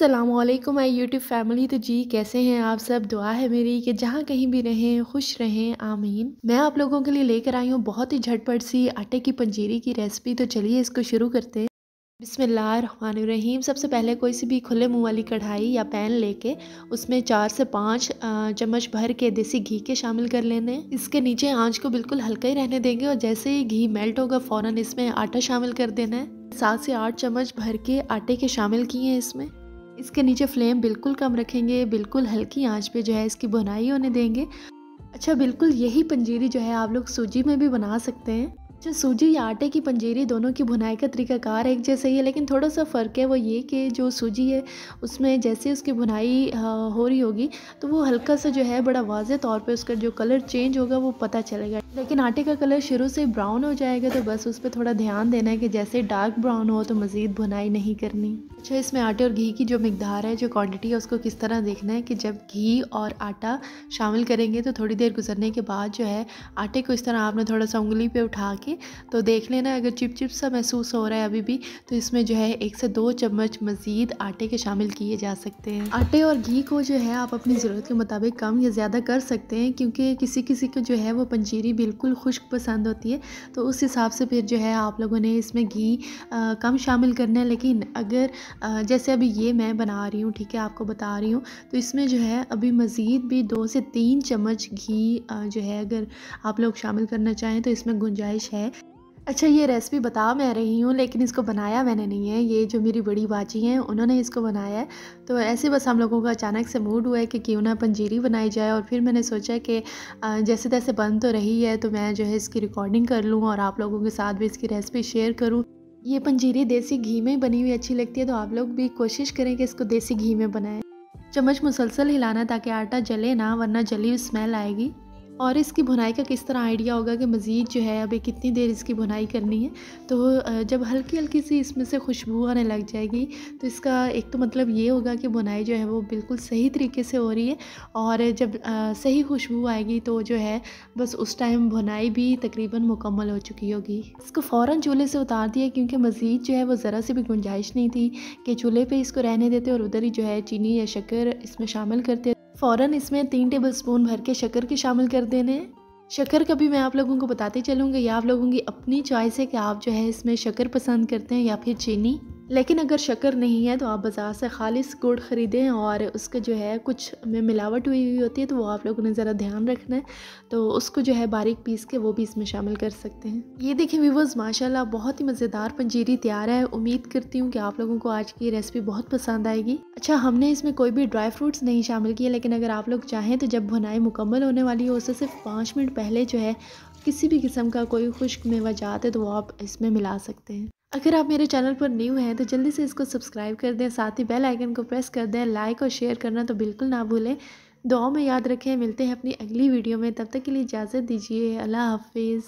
अस्सलामुअलैकुम my YouTube family. तो जी कैसे हैं आप सब। दुआ है मेरी कि जहाँ कहीं भी रहें खुश रहें, आमीन। मैं आप लोगों के लिए लेकर आई हूँ बहुत ही झटपट सी आटे की पंजीरी की रेसिपी। तो चलिए इसको शुरू करते हैं। बिस्मिल्लाहिर्रहमानिर्रहीम। सबसे पहले कोई सी भी खुले मुंह वाली कढ़ाई या पैन लेके उसमें 4 से 5 चम्मच भर के देसी घी के शामिल कर लेने। इसके नीचे आंच को बिल्कुल हल्का ही रहने देंगे और जैसे ही घी मेल्ट होगा फ़ौरन इसमें आटा शामिल कर देना है। 7 से 8 चम्मच भर के आटे के शामिल किए हैं इसमें। इसके नीचे फ्लेम बिल्कुल कम रखेंगे, बिल्कुल हल्की आंच पे जो है इसकी भुनाई होने देंगे। अच्छा, बिल्कुल यही पंजीरी जो है आप लोग सूजी में भी बना सकते हैं। अच्छा, सूजी या आटे की पंजीरी दोनों की भुनाई का तरीकाकार एक जैसा ही है, लेकिन थोड़ा सा फ़र्क है वो ये कि जो सूजी है उसमें जैसे उसकी भुनाई हो रही होगी तो वो हल्का सा जो है बड़ा वाज़े तौर पे उसका जो कलर चेंज होगा वो पता चलेगा। लेकिन आटे का कलर शुरू से ब्राउन हो जाएगा तो बस उस पर थोड़ा ध्यान देना है कि जैसे डार्क ब्राउन हो तो मज़ीद भुनाई नहीं करनी। अच्छा, इसमें आटे और घी की जो मिकदार है, जो क्वांटिटी है, उसको किस तरह देखना है कि जब घी और आटा शामिल करेंगे तो थोड़ी देर गुजरने के बाद जो है आटे को इस तरह आपने थोड़ा सा उंगली पे उठा के तो देख लेना। अगर चिप चिप सा महसूस हो रहा है अभी भी तो इसमें जो है 1 से 2 चम्मच मज़ीद आटे के शामिल किए जा सकते हैं। आटे और घी को जो है आप अपनी ज़रूरत के मुताबिक कम या ज़्यादा कर सकते हैं, क्योंकि किसी किसी को जो है वो पंजीरी बिल्कुल खुश्क पसंद होती है तो उस हिसाब से फिर जो है आप लोगों ने इसमें घी कम शामिल करना है। लेकिन अगर जैसे अभी ये मैं बना रही हूँ, ठीक है, आपको बता रही हूँ, तो इसमें जो है अभी मज़ीद भी 2 से 3 चम्मच घी जो है अगर आप लोग शामिल करना चाहें तो इसमें गुंजाइश है। अच्छा, ये रेसिपी बता मैं रही हूँ लेकिन इसको बनाया मैंने नहीं है, ये जो मेरी बड़ी बाजी हैं उन्होंने इसको बनाया है। तो ऐसे बस हम लोगों का अचानक से मूड हुआ है कि क्यों ना पंजीरी बनाई जाए, और फिर मैंने सोचा कि जैसे तैसे बन तो रही है तो मैं जो है इसकी रिकॉर्डिंग कर लूँ और आप लोगों के साथ भी इसकी रेसिपी शेयर करूँ। ये पंजीरी देसी घी में बनी हुई अच्छी लगती है तो आप लोग भी कोशिश करें कि इसको देसी घी में बनाएं। चम्मच मुसलसल हिलाना ताकि आटा जले ना, वरना जली हुई स्मेल आएगी। और इसकी भुनाई का किस तरह आइडिया होगा कि मज़ीद जो है अभी कितनी देर इसकी भुनाई करनी है। तो जब हल्की हल्की सी इसमें से खुशबू आने लग जाएगी तो इसका एक तो मतलब ये होगा कि भुनाई जो है वो बिल्कुल सही तरीके से हो रही है, और जब सही खुशबू आएगी तो जो है बस उस टाइम भुनाई भी तकरीबन मुकम्मल हो चुकी होगी। इसको फ़ौरन चूल्हे से उतार दिया क्योंकि मज़ीद जो है वो ज़रा सी भी गुंजाइश नहीं थी कि चूल्हे पर इसको रहने देते और उधर ही जो है चीनी या शक्कर इसमें शामिल करते। फ़ौरन इसमें 3 टेबलस्पून भर के शक्कर के शामिल कर देने। शक्कर का भी मैं आप लोगों को बताती चलूँगी, या आप लोगों की अपनी चॉइस है कि आप जो है इसमें शक्कर पसंद करते हैं या फिर चीनी। लेकिन अगर शक्कर नहीं है तो आप बाज़ार से खालिस गुड़ ख़रीदें, और उसका जो है कुछ में मिलावट हुई होती है तो वो आप लोगों ने ज़रा ध्यान रखना है। तो उसको जो है बारीक पीस के वो भी इसमें शामिल कर सकते हैं। ये देखें व्यूअर्स, माशाल्लाह बहुत ही मज़ेदार पंजीरी तैयार है। उम्मीद करती हूँ कि आप लोगों को आज की रेसिपी बहुत पसंद आएगी। अच्छा, हमने इसमें कोई भी ड्राई फ्रूट्स नहीं शामिल किए, लेकिन अगर आप लोग चाहें तो जब भुनाई मुकम्मल होने वाली हो उससे सिर्फ 5 मिनट पहले जो है किसी भी किस्म का कोई खुश्क मेवा जात है तो वो आप इसमें मिला सकते हैं। अगर आप मेरे चैनल पर न्यू हैं तो जल्दी से इसको सब्सक्राइब कर दें, साथ ही बेल आइकन को प्रेस कर दें। लाइक और शेयर करना तो बिल्कुल ना भूलें। दुआओं में याद रखें। मिलते हैं अपनी अगली वीडियो में, तब तक के लिए इजाज़त दीजिए। अल्लाह हाफिज़।